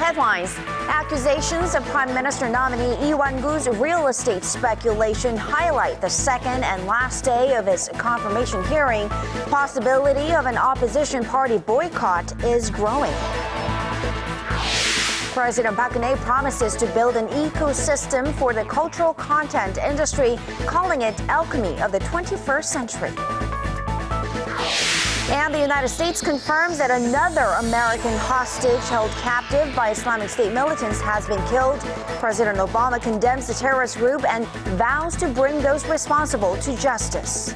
headlines. Accusations of Prime Minister nominee Lee Wan-koo's real estate speculation highlight the second and last day of his confirmation hearing. Possibility of an opposition party boycott is growing. President Park Geun-hye promises to build an ecosystem for the cultural content industry, calling it alchemy of the 21st century. And the United States confirms that another American hostage held captive by Islamic State militants has been killed. President Obama condemns the terrorist group and vows to bring those responsible to justice.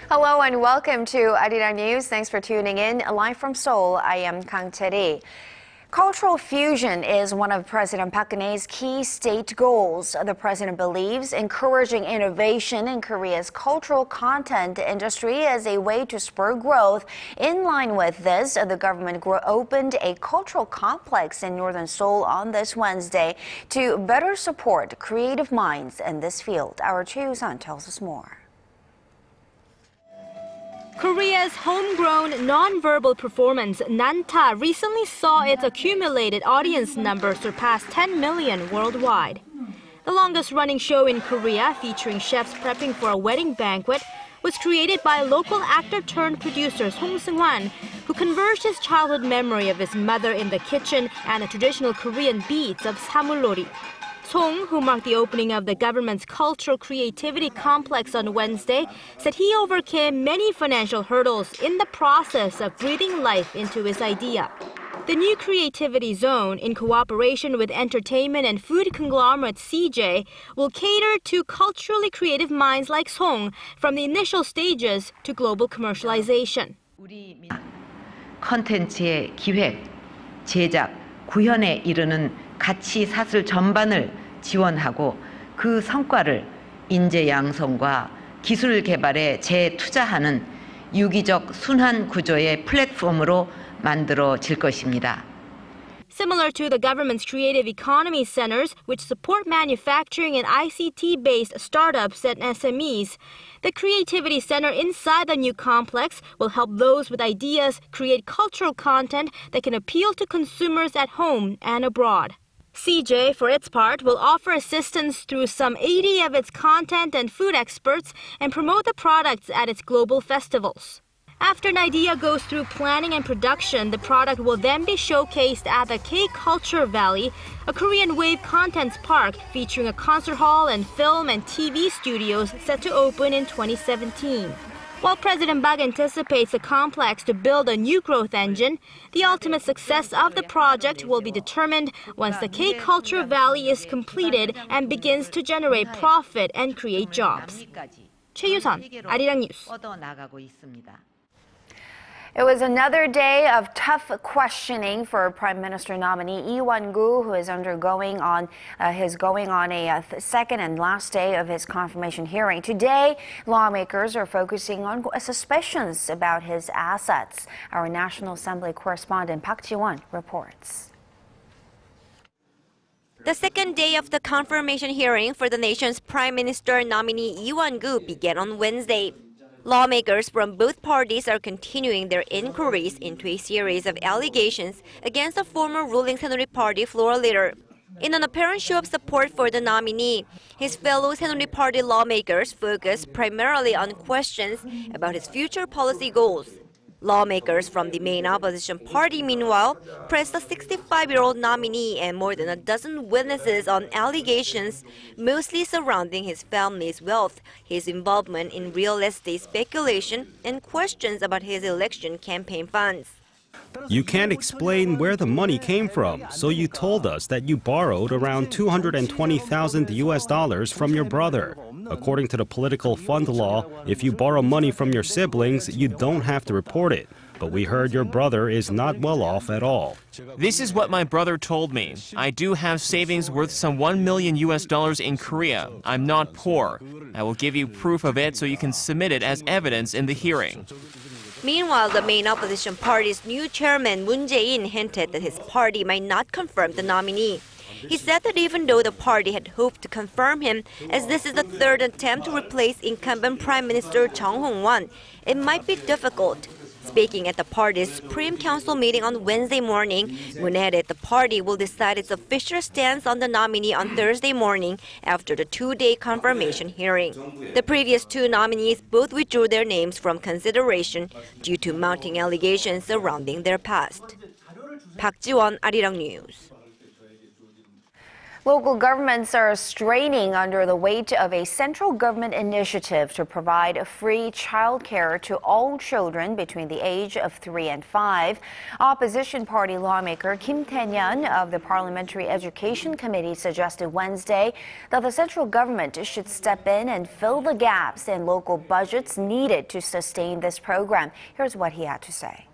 Hello and welcome to ARIRANG News. Thanks for tuning in. Live from Seoul, I am Kang Tae-ri. Cultural fusion is one of President Park Geun-hye's key state goals. The president believes encouraging innovation in Korea's cultural content industry is a way to spur growth. In line with this, the government opened a cultural complex in northern Seoul on this Wednesday to better support creative minds in this field. Our Choi Yoo-sun tells us more. Korea's homegrown nonverbal performance, Nanta, recently saw its accumulated audience number surpass 10 million worldwide. The longest-running show in Korea, featuring chefs prepping for a wedding banquet, was created by local actor-turned-producer Song Seung-hwan, who converged his childhood memory of his mother in the kitchen and the traditional Korean beats of samulori. Song, who marked the opening of the government's Cultural Creativity Complex on Wednesday, said he overcame many financial hurdles in the process of breathing life into his idea. The new creativity zone, in cooperation with entertainment and food conglomerate CJ, will cater to culturally creative minds like Song from the initial stages to global commercialization. 컨텐츠의 기획, 제작, 구현에 이르는 가치 사슬 전반을 지원하고 그 성과를 인재 양성과 기술 개발에 재투자하는 유기적 순환 구조의 플랫폼으로 만들어질 것입니다. Similar to the government's creative economy centers, which support manufacturing and ICT-based startups and SMEs, the Creativity Center inside the new complex will help those with ideas create cultural content that can appeal to consumers at home and abroad. CJ, for its part, will offer assistance through some 80 of its content and food experts and promote the products at its global festivals. After an idea goes through planning and production, the product will then be showcased at the K-Culture Valley, a Korean wave contents park featuring a concert hall and film and TV studios set to open in 2017. While President Park anticipates the complex to build a new growth engine, the ultimate success of the project will be determined once the K-Culture Valley is completed and begins to generate profit and create jobs. Choi Yoo-sun, ARIRANG News. It was another day of tough questioning for Prime Minister nominee Lee Wan-koo, who is going on a second and last day of his confirmation hearing. Today, lawmakers are focusing on suspicions about his assets. Our National Assembly correspondent Park Ji-won reports. The second day of the confirmation hearing for the nation's Prime Minister nominee Lee Wan-koo began on Wednesday. Lawmakers from both parties are continuing their inquiries into a series of allegations against the former ruling Saenuri Party floor leader. In an apparent show of support for the nominee, his fellow Saenuri Party lawmakers focus primarily on questions about his future policy goals. Lawmakers from the main opposition party, meanwhile, pressed the 65-year-old nominee and more than a dozen witnesses on allegations mostly surrounding his family's wealth, his involvement in real estate speculation, and questions about his election campaign funds. You can't explain where the money came from, so you told us that you borrowed around $220,000 from your brother. According to the political fund law, if you borrow money from your siblings, you don't have to report it. But we heard your brother is not well off at all. This is what my brother told me. I do have savings worth some $1 million in Korea. I'm not poor. I will give you proof of it so you can submit it as evidence in the hearing. Meanwhile, the main opposition party's new chairman, Moon Jae-in, hinted that his party might not confirm the nominee. He said that even though the party had hoped to confirm him, as this is the third attempt to replace incumbent Prime Minister Chung Hong-won, it might be difficult. Speaking at the party's Supreme Council meeting on Wednesday morning, Moon added the party will decide its official stance on the nominee on Thursday morning after the two-day confirmation hearing. The previous two nominees both withdrew their names from consideration due to mounting allegations surrounding their past. Park Ji-won, ARIRANG News. Local governments are straining under the weight of a central government initiative to provide free childcare to all children between the age of 3 and 5. Opposition party lawmaker Kim Tae-hyun of the Parliamentary Education Committee suggested Wednesday that the central government should step in and fill the gaps in local budgets needed to sustain this program. Here's what he had to say.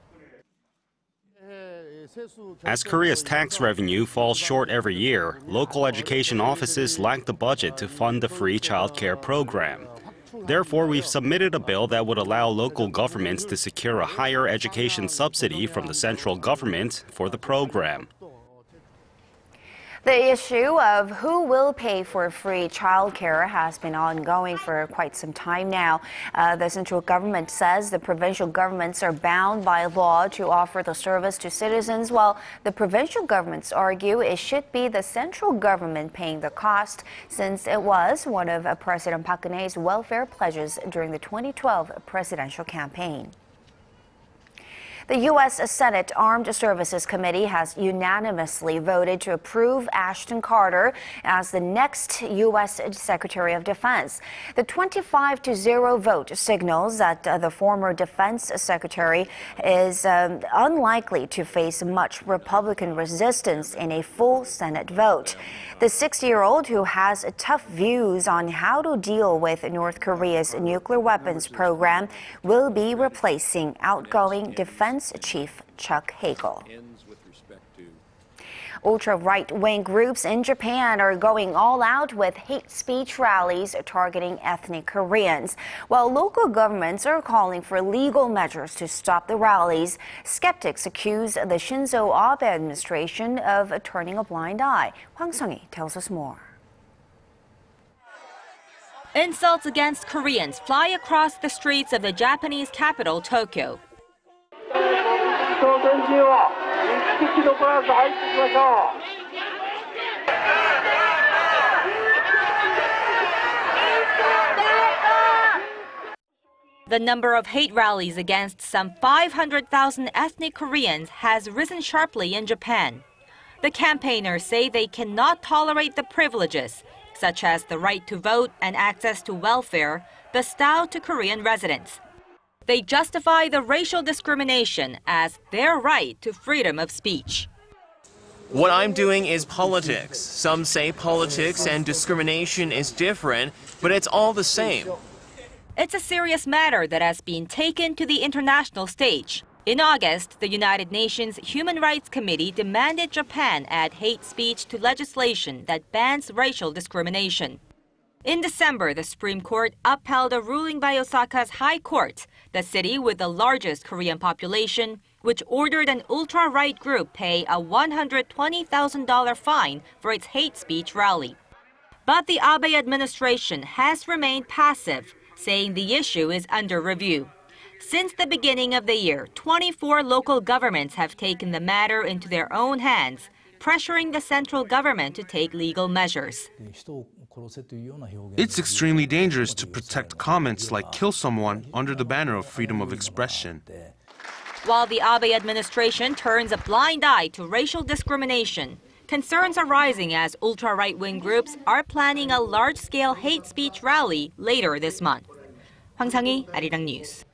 As Korea's tax revenue falls short every year, local education offices lack the budget to fund the free childcare program. Therefore, we've submitted a bill that would allow local governments to secure a higher education subsidy from the central government for the program. The issue of who will pay for free childcare has been ongoing for quite some time now. The central government says the provincial governments are bound by law to offer the service to citizens, while the provincial governments argue it should be the central government paying the cost, since it was one of President Park Geun-hye's welfare pledges during the 2012 presidential campaign. The U.S. Senate Armed Services Committee has unanimously voted to approve Ashton Carter as the next U.S. Secretary of Defense. The 25-0 vote signals that the former Defense Secretary is unlikely to face much Republican resistance in a full Senate vote. The 60-year-old, who has tough views on how to deal with North Korea's nuclear weapons program, will be replacing outgoing Defense Chief Chuck Hagel. Ultra-right-wing groups in Japan are going all out with hate speech rallies targeting ethnic Koreans. While local governments are calling for legal measures to stop the rallies, skeptics accuse the Shinzo Abe administration of turning a blind eye. Hwang Sung-hee tells us more. Insults against Koreans fly across the streets of the Japanese capital, Tokyo. The number of hate rallies against some 500,000 ethnic Koreans has risen sharply in Japan. The campaigners say they cannot tolerate the privileges, such as the right to vote and access to welfare, bestowed to Korean residents. They justify the racial discrimination as their right to freedom of speech. What I'm doing is politics. Some say politics and discrimination is different, but it's all the same. It's a serious matter that has been taken to the international stage. In August, the United Nations Human Rights Committee demanded Japan add hate speech to legislation that bans racial discrimination. In December, the Supreme Court upheld a ruling by Osaka's High Court, the city with the largest Korean population, which ordered an ultra-right group pay a $120,000 fine for its hate speech rally. But the Abe administration has remained passive, saying the issue is under review. Since the beginning of the year, 24 local governments have taken the matter into their own hands, pressuring the central government to take legal measures. It's extremely dangerous to protect comments like kill someone under the banner of freedom of expression. While the Abe administration turns a blind eye to racial discrimination, concerns are rising as ultra-right-wing groups are planning a large-scale hate speech rally later this month. Hwang Sung-hee, ARIRANG News.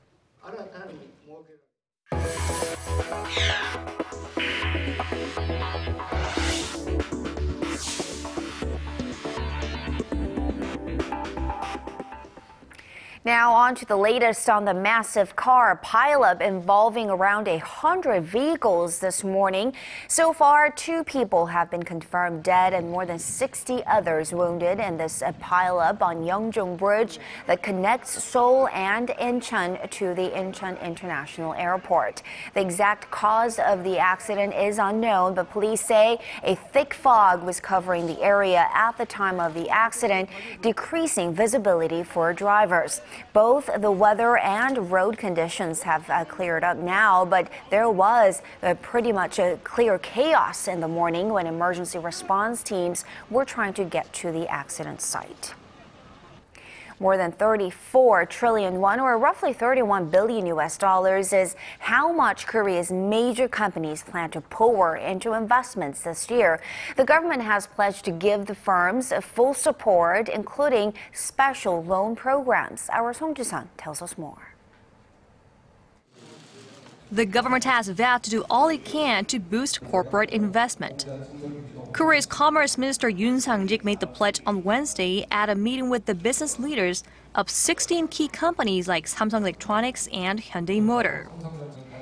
Now on to the latest on the massive car pileup involving around 100 vehicles this morning. So far, 2 people have been confirmed dead and more than 60 others wounded in this pileup on Yeongjong Bridge that connects Seoul and Incheon to the Incheon International Airport. The exact cause of the accident is unknown, but police say a thick fog was covering the area at the time of the accident, decreasing visibility for drivers. Both the weather and road conditions have cleared up now, but there was pretty much a clear chaos in the morning when emergency response teams were trying to get to the accident site. More than 34 trillion won, or roughly 31 billion US dollars, is how much Korea's major companies plan to pour into investments this year. The government has pledged to give the firms full support, including special loan programs. Our Song Ji-sun tells us more. The government has vowed to do all it can to boost corporate investment. Korea's Commerce Minister Yoon Sang-jik made the pledge on Wednesday at a meeting with the business leaders of 16 key companies like Samsung Electronics and Hyundai Motor.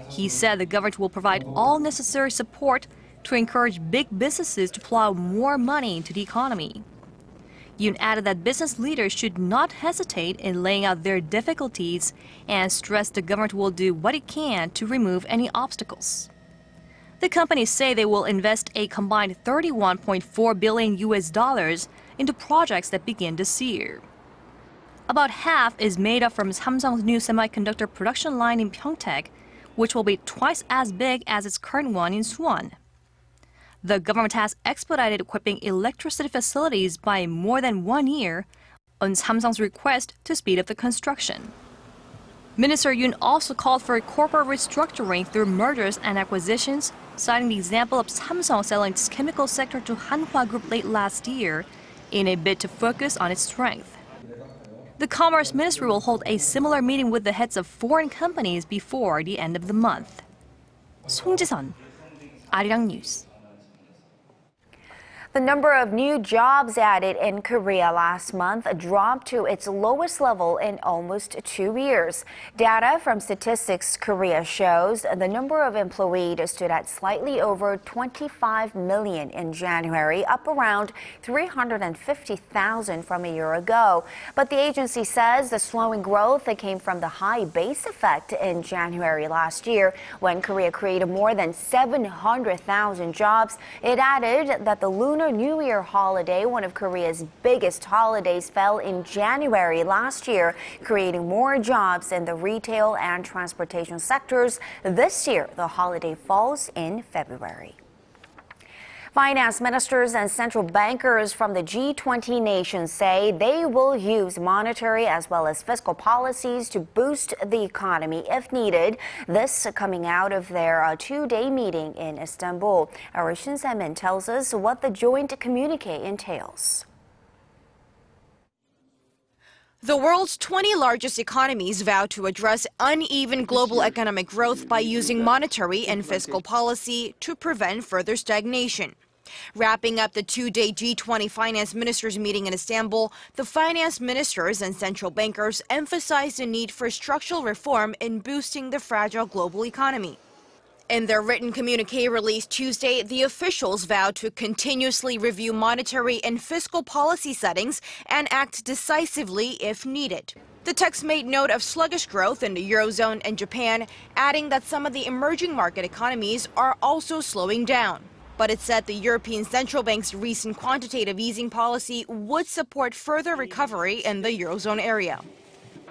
He said the government will provide all necessary support to encourage big businesses to plow more money into the economy. Yoon added that business leaders should not hesitate in laying out their difficulties and stressed the government will do what it can to remove any obstacles. The companies say they will invest a combined 31.4 billion US dollars into projects that begin this year. About half is made up from Samsung's new semiconductor production line in Pyeongtaek, which will be twice as big as its current one in Suwon. The government has expedited equipping electricity facilities by more than 1 year on Samsung's request to speed up the construction. Minister Yoon also called for corporate restructuring through mergers and acquisitions, citing the example of Samsung selling its chemical sector to Hanwha Group late last year in a bid to focus on its strength. The Commerce Ministry will hold a similar meeting with the heads of foreign companies before the end of the month. Song Ji-sun, ARIRANG News. The number of new jobs added in Korea last month dropped to its lowest level in almost 2 years. Data from Statistics Korea shows the number of employed stood at slightly over 25 million in January, up around 350,000 from a year ago. But the agency says the slowing growth came from the high base effect in January last year, when Korea created more than 700,000 jobs. It added that the Lunar New Year holiday, one of Korea's biggest holidays, fell in January last year, creating more jobs in the retail and transportation sectors. This year, the holiday falls in February. Finance ministers and central bankers from the G20 nations say they will use monetary as well as fiscal policies to boost the economy if needed. This coming out of their 2-day meeting in Istanbul. Our Shin Se-min tells us what the joint communique entails. The world's 20 largest economies vow to address uneven global economic growth by using monetary and fiscal policy to prevent further stagnation. Wrapping up the 2-day G20 finance ministers meeting in Istanbul, the finance ministers and central bankers emphasized the need for structural reform in boosting the fragile global economy. In their written communique released Tuesday, the officials vowed to continuously review monetary and fiscal policy settings and act decisively if needed. The text made note of sluggish growth in the Eurozone and Japan, adding that some of the emerging market economies are also slowing down. But it said the European Central Bank's recent quantitative easing policy would support further recovery in the Eurozone area.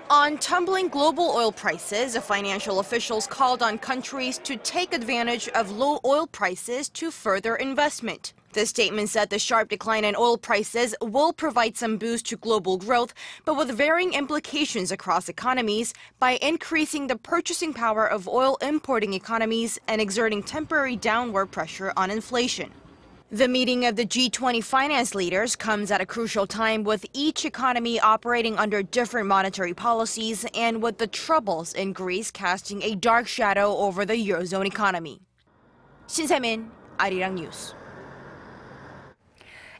On tumbling global oil prices, financial officials called on countries to take advantage of low oil prices to further investment. The statement said the sharp decline in oil prices will provide some boost to global growth, but with varying implications across economies by increasing the purchasing power of oil importing economies and exerting temporary downward pressure on inflation. The meeting of the G20 finance leaders comes at a crucial time, with each economy operating under different monetary policies and with the troubles in Greece casting a dark shadow over the Eurozone economy. Shin Se-min, ARIRANG News.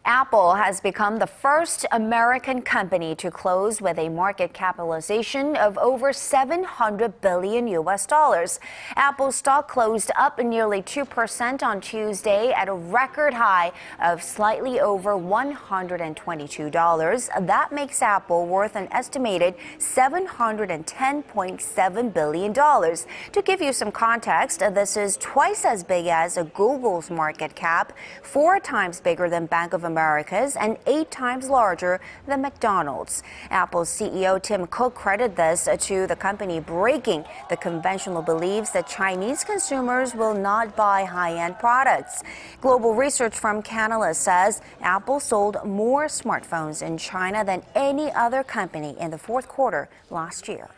Apple has become the first American company to close with a market capitalization of over $700 billion US dollars. Apple stock closed up nearly 2% on Tuesday at a record high of slightly over $122. That makes Apple worth an estimated $710.7 billion. To give you some context, this is twice as big as Google's market cap, 4 times bigger than Bank of America Americas and 8 times larger than McDonald's. Apple's CEO Tim Cook credited this to the company breaking the conventional beliefs that Chinese consumers will not buy high-end products. Global research from Canalys says Apple sold more smartphones in China than any other company in the fourth quarter last year.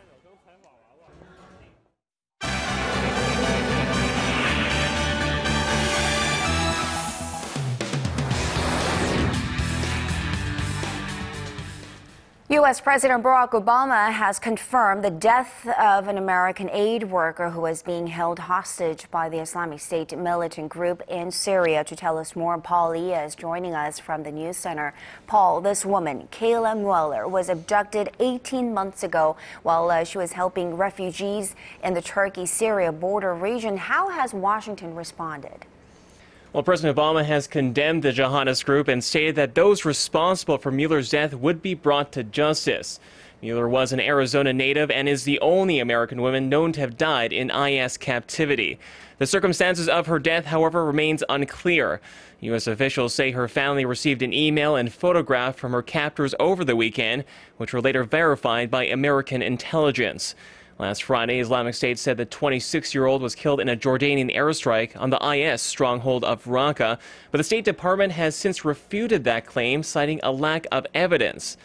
U.S. President Barack Obama has confirmed the death of an American aid worker who is being held hostage by the Islamic State militant group in Syria. To tell us more, Paul Lee is joining us from the news center. Paul, this woman, Kayla Mueller, was abducted 18 months ago while she was helping refugees in the Turkey-Syria border region. How has Washington responded? Well, President Obama has condemned the jihadist group and stated that those responsible for Mueller's death would be brought to justice. Mueller was an Arizona native and is the only American woman known to have died in IS captivity. The circumstances of her death, however, remains unclear. U.S. officials say her family received an email and photograph from her captors over the weekend, which were later verified by American intelligence. Last Friday, Islamic State said the 26-year-old was killed in a Jordanian airstrike on the IS stronghold of Raqqa, but the State Department has since refuted that claim, citing a lack of evidence.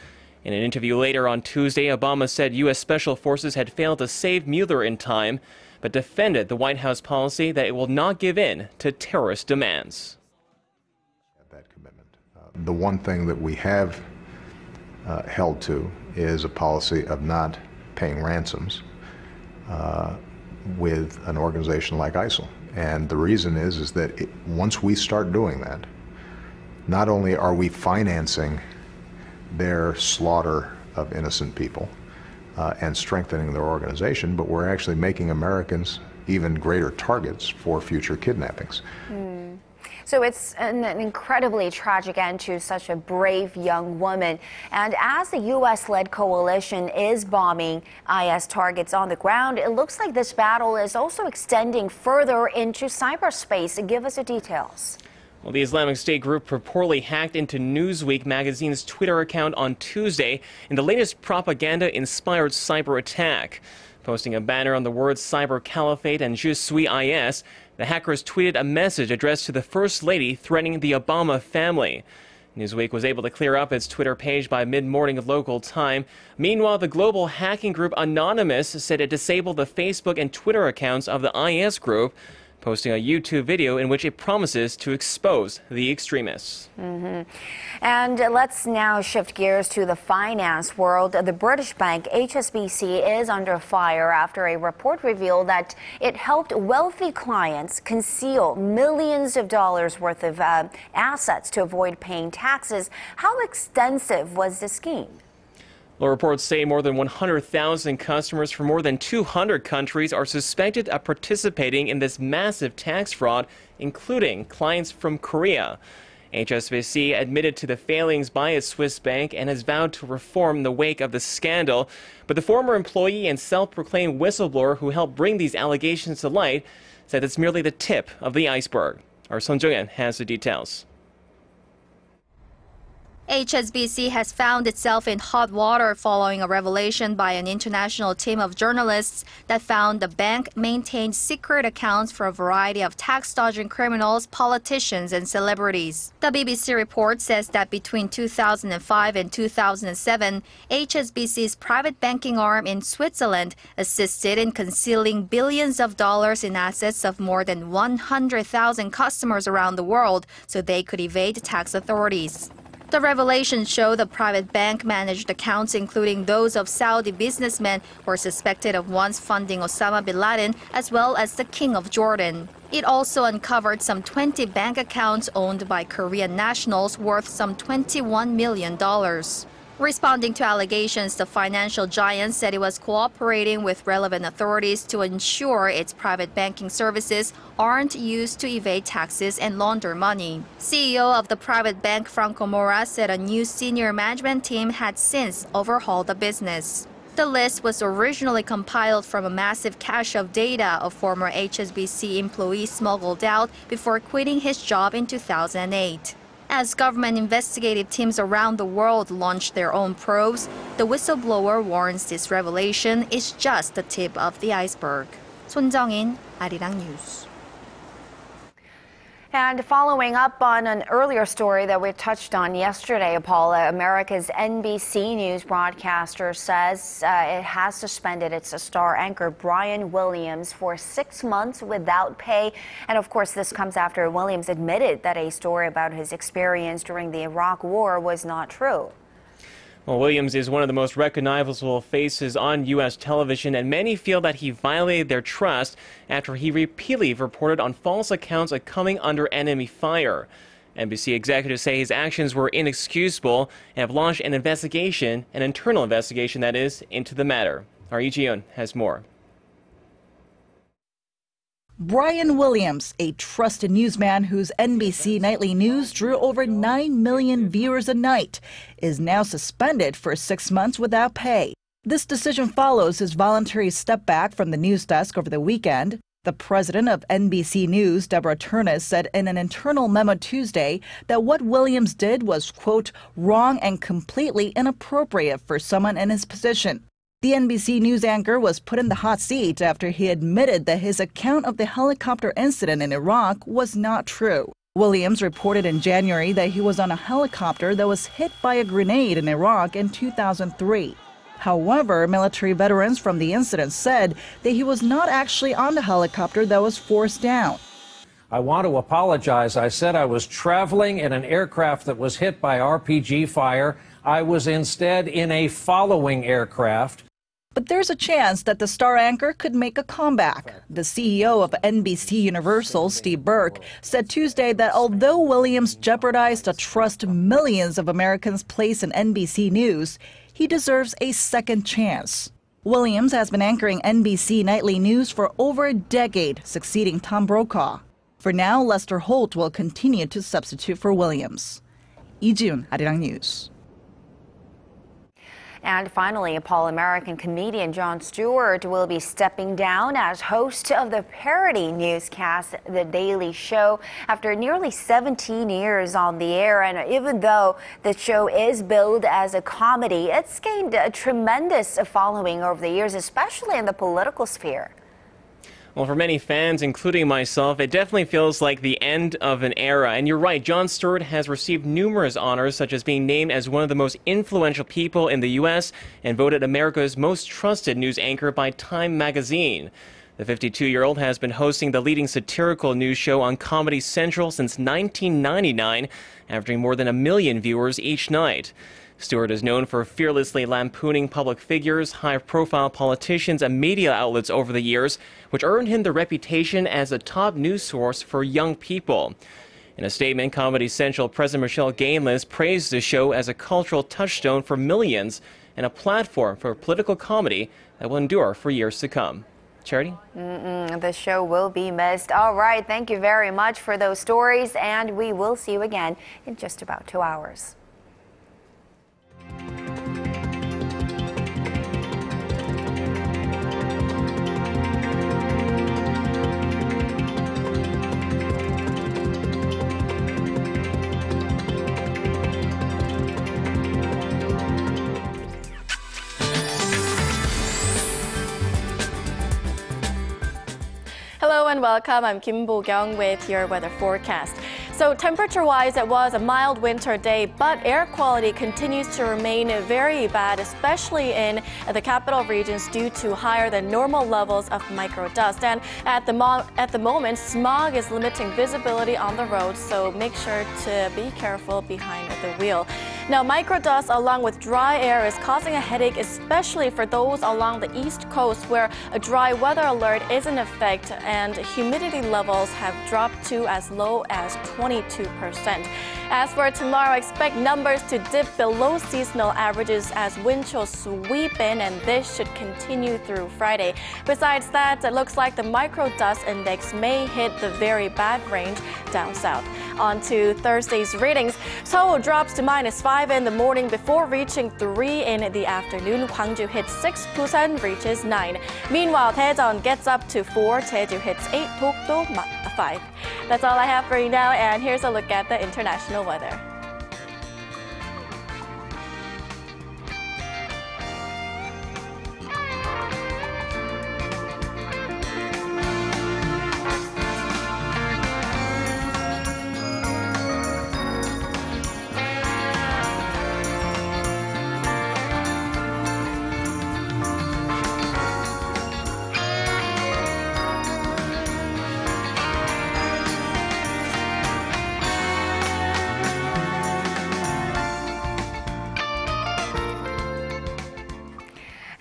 In an interview later on Tuesday, Obama said U.S. Special Forces had failed to save Mueller in time, but defended the White House policy that it will not give in to terrorist demands. That commitment. The one thing that we have held to is a policy of not paying ransoms with an organization like ISIL. And the reason is that once we start doing that, not only are we financing their slaughter of innocent people and strengthening their organization, but we're actually making Americans even greater targets for future kidnappings. So it's an incredibly tragic end to such a brave young woman. And as the U.S.-led coalition is bombing IS targets on the ground, it looks like this battle is also extending further into cyberspace. Give us the details. Well, the Islamic State group purportedly hacked into Newsweek magazine's Twitter account on Tuesday in the latest propaganda-inspired cyber attack. Posting a banner on the words Cyber Caliphate and Je suis IS, the hackers tweeted a message addressed to the First Lady threatening the Obama family. Newsweek was able to clear up its Twitter page by mid-morning local time. Meanwhile, the global hacking group Anonymous said it disabled the Facebook and Twitter accounts of the IS group, posting a YouTube video in which it promises to expose the extremists. And let's now shift gears to the finance world. The British bank HSBC is under fire after a report revealed that it helped wealthy clients conceal millions of dollars worth of assets to avoid paying taxes. How extensive was the scheme? Well, reports say more than 100,000 customers from more than 200 countries are suspected of participating in this massive tax fraud, including clients from Korea. HSBC admitted to the failings by its Swiss bank and has vowed to reform in the wake of the scandal. But the former employee and self-proclaimed whistleblower who helped bring these allegations to light said it's merely the tip of the iceberg. Our Son Jung-yeon has the details. HSBC has found itself in hot water following a revelation by an international team of journalists that found the bank maintained secret accounts for a variety of tax-dodging criminals, politicians, and celebrities. The BBC report says that between 2005 and 2007, HSBC's private banking arm in Switzerland assisted in concealing billions of dollars in assets of more than 100,000 customers around the world so they could evade tax authorities. The revelations show the private bank managed accounts including those of Saudi businessmen who are suspected of once funding Osama bin Laden, as well as the King of Jordan. It also uncovered some 20 bank accounts owned by Korean nationals worth some $21 million. Responding to allegations, the financial giant said it was cooperating with relevant authorities to ensure its private banking services aren't used to evade taxes and launder money. CEO of the private bank Franco Mora said a new senior management team had since overhauled the business. The list was originally compiled from a massive cache of data a former HSBC employee smuggled out before quitting his job in 2008. As government investigative teams around the world launch their own probes, the whistleblower warns this revelation is just the tip of the iceberg. 손정인, ARIRANG News. And following up on an earlier story that we touched on yesterday, Paula, America's NBC News broadcaster says it has suspended its star anchor Brian Williams for 6 months without pay. And of course, this comes after Williams admitted that a story about his experience during the Iraq War was not true. Well, Williams is one of the most recognizable faces on U.S. television, and many feel that he violated their trust after he repeatedly reported on false accounts of coming under enemy fire. NBC executives say his actions were inexcusable and have launched an investigation, an internal investigation that is, into the matter. Our Lee Ji-yeon has more. Brian Williams, a trusted newsman whose NBC nightly news drew over 9 million viewers a night, is now suspended for 6 months without pay. This decision follows his voluntary step back from the news desk over the weekend. The president of NBC News, Deborah Turnus, said in an internal memo Tuesday that what Williams did was, quote, wrong and completely inappropriate for someone in his position. The NBC News anchor was put in the hot seat after he admitted that his account of the helicopter incident in Iraq was not true. Williams reported in January that he was on a helicopter that was hit by a grenade in Iraq in 2003. However, military veterans from the incident said that he was not actually on the helicopter that was forced down. I want to apologize. I said I was traveling in an aircraft that was hit by RPG fire. I was instead in a following aircraft. But there's a chance that the star anchor could make a comeback. The CEO of NBC Universal, Steve Burke, said Tuesday that although Williams jeopardized the trust millions of Americans place in NBC News, he deserves a second chance. Williams has been anchoring NBC Nightly News for over a decade, succeeding Tom Brokaw. For now, Lester Holt will continue to substitute for Williams. Lee Ji-yeon, ARIRANG News. And finally, American comedian Jon Stewart will be stepping down as host of the parody newscast The Daily Show after nearly 17 years on the air. And even though the show is billed as a comedy, it's gained a tremendous following over the years, especially in the political sphere. Well, for many fans, including myself, it definitely feels like the end of an era. And you're right, Jon Stewart has received numerous honors, such as being named as one of the most influential people in the U.S. and voted America's most trusted news anchor by Time magazine. The 52-year-old has been hosting the leading satirical news show on Comedy Central since 1999, averaging more than 1 million viewers each night. Stewart is known for fearlessly lampooning public figures, high-profile politicians, and media outlets over the years, which earned him the reputation as a top news source for young people. In a statement, Comedy Central President Michelle Gainless praised the show as a cultural touchstone for millions and a platform for political comedy that will endure for years to come. Charity? The show will be missed. All right, thank you very much for those stories, and we will see you again in just about 2 hours. Hello and welcome. I'm Kim Bo-kyung with your weather forecast. So temperature-wise, it was a mild winter day, but air quality continues to remain very bad, especially in the capital regions due to higher than normal levels of microdust. And at the moment, smog is limiting visibility on the roads, so make sure to be careful behind the wheel. Now, microdust along with dry air is causing a headache, especially for those along the east coast where a dry weather alert is in effect and humidity levels have dropped to as low as 22%. As for tomorrow, expect numbers to dip below seasonal averages as wind chills sweep in, and this should continue through Friday. Besides that, it looks like the microdust index may hit the very bad range down south. On to Thursday's readings. Seoul drops to -5 in the morning before reaching 3 in the afternoon. Gwangju hits 6, Busan reaches 9. Meanwhile, Daejeon gets up to 4, Jeju hits 8, Dokdo 5. That's all I have for you now, and here's a look at the international weather.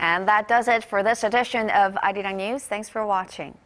And that does it for this edition of ARIRANG News. Thanks for watching.